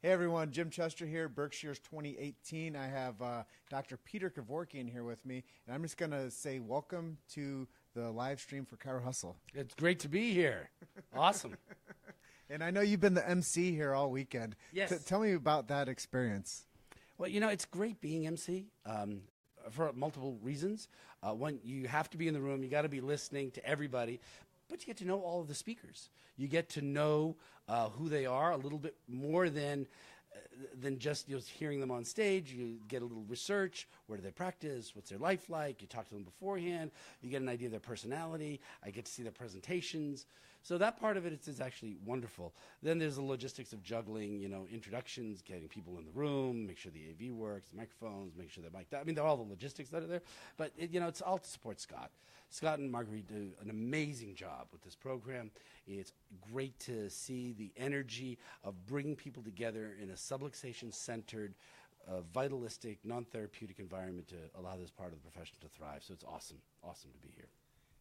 Hey everyone, Jim Chester here, Berkshires 2018. I have Dr. Peter Kevorkian here with me, and I'm just going to say welcome to the live stream for Chiro Hustle. It's great to be here. Awesome. And I know you've been the MC here all weekend. Yes. Tell me about that experience. Well, it's great being MC for multiple reasons. One, you have to be in the room. You got to be listening to everybody. But you get to know all of the speakers. You get to know who they are a little bit more than just hearing them on stage. You get a little research. Where do they practice? What's their life like? You talk to them beforehand. You get an idea of their personality. I get to see their presentations. So that part of it is actually wonderful. Then there's the logistics of juggling, introductions, getting people in the room, make sure the AV works, the microphones, make sure they're mic'd up. I mean, they're all the logistics that are there. But, it's all to support Scott. Scott and Marguerite do an amazing job with this program. It's great to see the energy of bringing people together in a subluxation-centered, vitalistic, non-therapeutic environment to allow this part of the profession to thrive. So it's awesome to be here.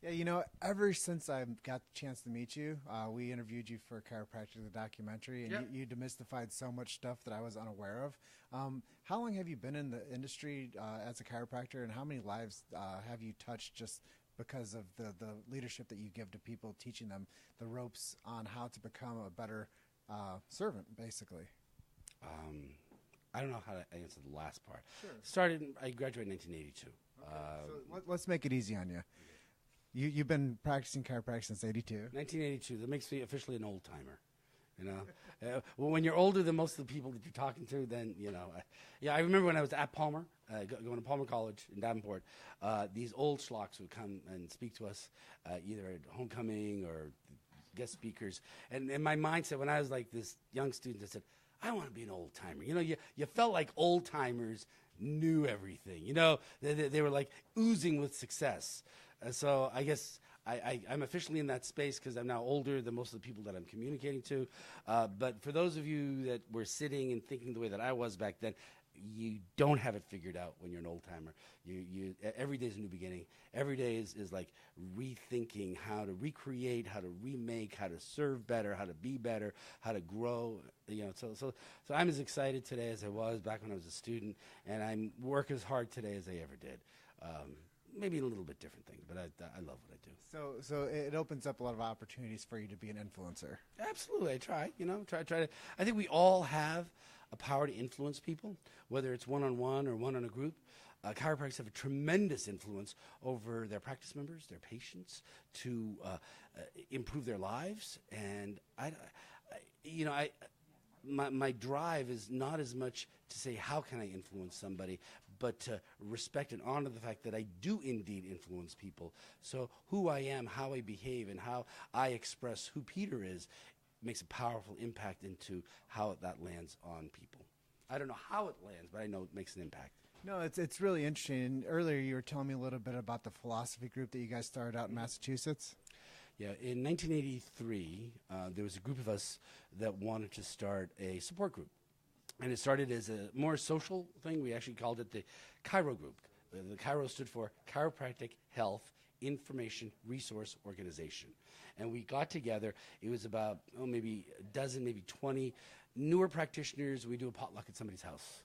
Yeah, ever since I got the chance to meet you, we interviewed you for Chiropractic, the documentary, and Yep. you demystified so much stuff that I was unaware of. How long have you been in the industry as a chiropractor, and how many lives have you touched just because of the leadership that you give to people, teaching them the ropes on how to become a better servant, basically? I don't know how to answer the last part. Sure. I graduated in 1982. Okay. So let's make it easy on you. You've been practicing chiropractic since 82. 1982. That makes me officially an old timer. Well, when you're older than most of the people that you're talking to, then I remember when I was at Palmer, going to Palmer College in Davenport. These old schlocks would come and speak to us, either at homecoming or guest speakers. And in my mindset, when I was like this young student, I said, I want to be an old timer. You felt like old timers knew everything. They were like oozing with success. So I guess I'm officially in that space because I'm now older than most of the people that I'm communicating to. But for those of you that were sitting and thinking the way that I was back then, you don't have it figured out when you're an old timer. Every day is a new beginning. Every day is like rethinking how to recreate, how to remake, how to serve better, how to be better, how to grow. So I'm as excited today as I was back when I was a student, and I work as hard today as I ever did. Maybe a little bit different thing, but I love what I do. So it opens up a lot of opportunities for you to be an influencer. Absolutely, I try. Try to. I think we all have a power to influence people, whether it's one-on-one or one on a group. Chiropractors have a tremendous influence over their practice members, their patients, to improve their lives. And my drive is not as much to say how can I influence somebody, but to respect and honor the fact that I do indeed influence people. So who I am, how I behave, and how I express who Peter is makes a powerful impact into how that lands on people. I don't know how it lands, but I know it makes an impact. No, it's really interesting. And earlier you were telling me a little bit about the philosophy group that you guys started out in Massachusetts. Yeah, in 1983, there was a group of us that wanted to start a support group. And it started as a more social thing. We actually called it the Chiro Group. The Chiro stood for Chiropractic Health Information Resource Organization. And we got together. It was about, maybe a dozen, maybe 20 newer practitioners. We do a potluck at somebody's house.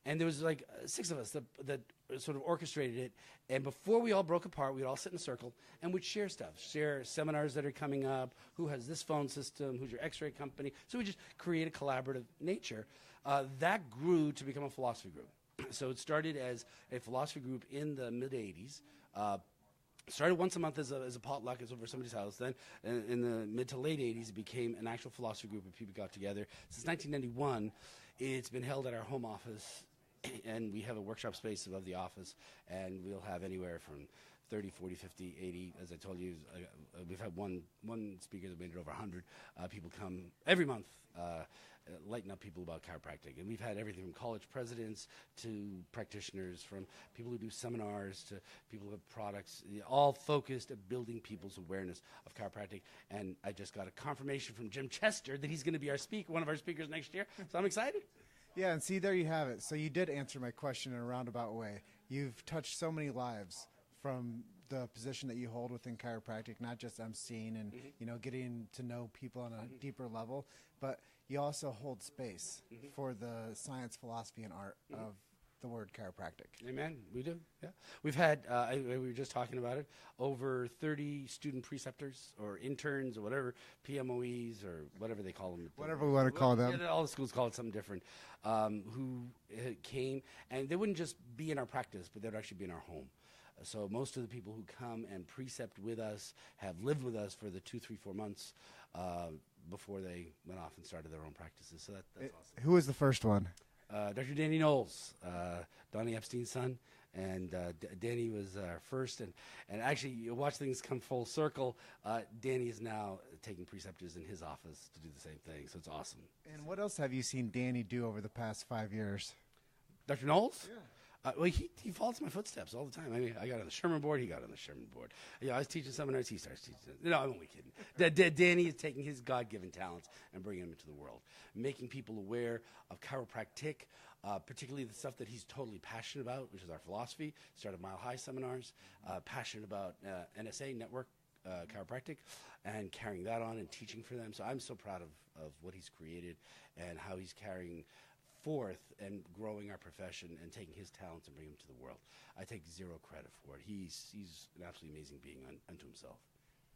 And there was like 6 of us that sort of orchestrated it. And before we all broke apart, we'd all sit in a circle and we'd share stuff, share seminars that are coming up, who has this phone system, who's your x-ray company. So we just create a collaborative nature. That grew to become a philosophy group. So it started as a philosophy group in the mid-'80s. Started once a month as a potluck over somebody's house. Then in the mid to late 80s, it became an actual philosophy group where people got together. Since 1991, it's been held at our home office. And we have a workshop space above the office, and we'll have anywhere from 30, 40, 50, 80. As I told you, we've had one speaker that made it over 100. People come every month, lighten up people about chiropractic. And we've had everything from college presidents to practitioners, from people who do seminars to people who have products, all focused at building people's awareness of chiropractic. And I just got a confirmation from Jim Chester that he's going to be one of our speakers next year. So I'm excited. Yeah, and see, there you have it. So you did answer my question in a roundabout way. You've touched so many lives from the position that you hold within chiropractic, not just emceeing and getting to know people on a deeper level, but you also hold space for the science, philosophy, and art of the word chiropractic. Amen. We do. Yeah. We've had, we were just talking about it, over 30 student preceptors or interns or whatever, PMOEs or whatever they call them. Whatever we want to call them. Yeah, all the schools call it something different, who came, and they wouldn't just be in our practice, but they'd actually be in our home. So most of the people who come and precept with us have lived with us for the 2, 3, 4 months before they went off and started their own practices. So that's awesome. Who was the first one? Dr. Danny Knowles, Donnie Epstein's son, and Danny was first. And actually, you watch things come full circle. Danny is now taking preceptors in his office to do the same thing, so it's awesome. And what else have you seen Danny do over the past 5 years? Dr. Knowles? Yeah. Well, he follows my footsteps all the time. I mean, I got on the Sherman board, he got on the Sherman board. I was teaching seminars, he starts teaching. No, I'm only kidding. Danny is taking his God-given talents and bringing them into the world, making people aware of chiropractic, particularly the stuff that he's totally passionate about, which is our philosophy. Started Mile High seminars, passionate about NSA, Network Chiropractic, and carrying that on and teaching for them. So I'm so proud of what he's created and how he's carrying forth and growing our profession and taking his talents and bringing them to the world. I take zero credit for it. He's an absolutely amazing being unto himself.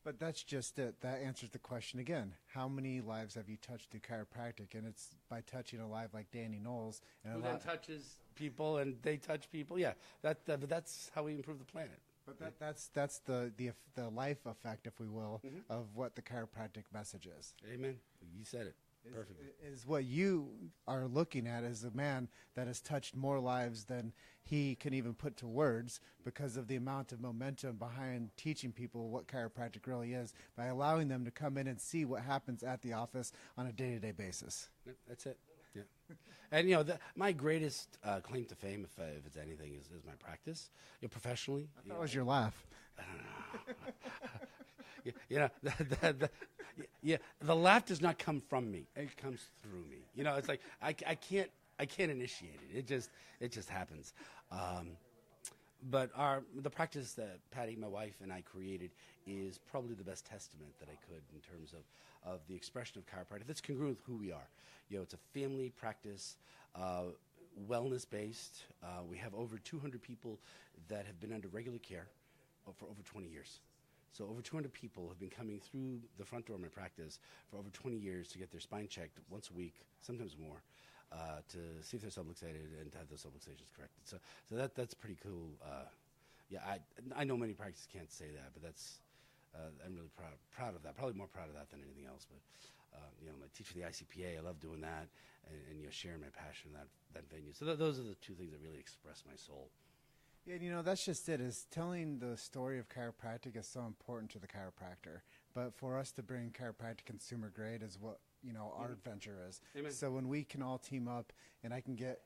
But that's just it. That answers the question again. How many lives have you touched through chiropractic? And it's by touching a life like Danny Knowles. And who then touches people and they touch people. Yeah, but that's how we improve the planet. But that's the life effect, if we will, of what the chiropractic message is. Amen. You said it. Perfect. Is what you are looking at as a man that has touched more lives than he can even put to words because of the amount of momentum behind teaching people what chiropractic really is by allowing them to come in and see what happens at the office on a day-to-day basis. That's it. Yeah. And, my greatest claim to fame, if it's anything, is my practice, professionally. That was your laugh. I don't know. The laugh does not come from me; it comes through me. It's like I can't initiate it. It just happens. But the practice that Patty, my wife, and I created is probably the best testament that I could in terms of the expression of chiropractic that's congruent with who we are. It's a family practice, wellness based. We have over 200 people that have been under regular care for over 20 years. So over 200 people have been coming through the front door of my practice for over 20 years to get their spine checked once a week, sometimes more, to see if they're subluxated and to have those subluxations corrected. So that's pretty cool. I know many practices can't say that, but I'm really proud of that. Probably more proud of that than anything else. But I teach for the ICPA. I love doing that, and sharing my passion in that venue. So those are the two things that really express my soul. Yeah, that's just it, is telling the story of chiropractic is so important to the chiropractor. But for us to bring chiropractic consumer grade is what, our adventure is. Amen. So when we can all team up and I can get,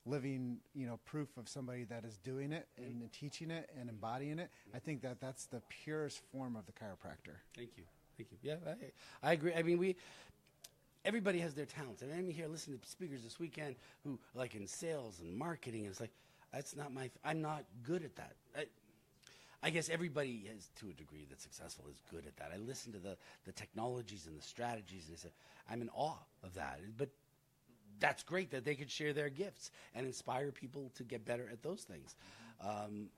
living, proof of somebody that is doing it and teaching it and embodying it, I think that's the purest form of the chiropractor. Thank you. Yeah, I agree. I mean, everybody has their talents. And I'm here listening to speakers this weekend who, like in sales and marketing, and it's like, that's not I'm not good at that. I guess everybody is, to a degree that's successful, is good at that. I listen to the technologies and the strategies, and I say, I'm in awe of that. But that's great that they could share their gifts and inspire people to get better at those things.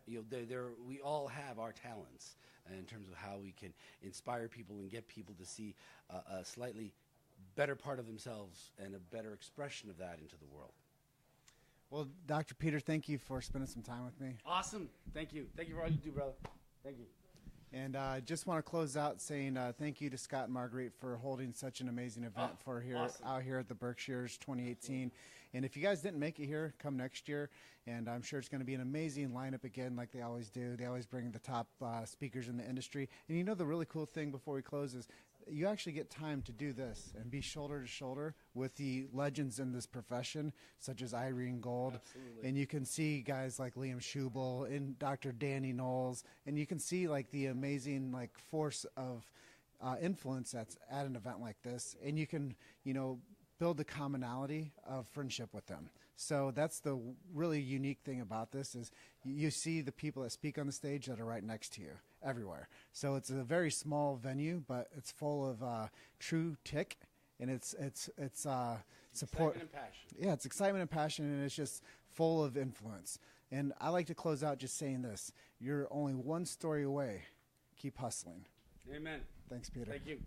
We all have our talents in terms of how we can inspire people and get people to see a slightly better part of themselves and a better expression of that into the world. Well, Dr. Peter, thank you for spending some time with me. Awesome. Thank you. Thank you for all you do, brother. Thank you. And I just want to close out saying thank you to Scott and Marguerite for holding such an amazing event out here at the Berkshires 2018. And if you guys didn't make it here, come next year. And I'm sure it's going to be an amazing lineup again, like they always do. They always bring the top speakers in the industry. And the really cool thing before we close is you actually get time to do this and be shoulder to shoulder with the legends in this profession, such as Irene Gold. Absolutely. And you can see guys like Liam Schubel and Dr. Danny Knowles, and you can see the amazing force of influence that's at an event like this, and you can build the commonality of friendship with them. So that's the really unique thing about this is you see the people that speak on the stage that are right next to you everywhere. So it's a very small venue, but it's full of true tick and it's support. Excitement and passion. Yeah, it's excitement and passion, and it's just full of influence. And I like to close out just saying this: you're only one story away. Keep hustling. Amen. Thanks, Peter. Thank you.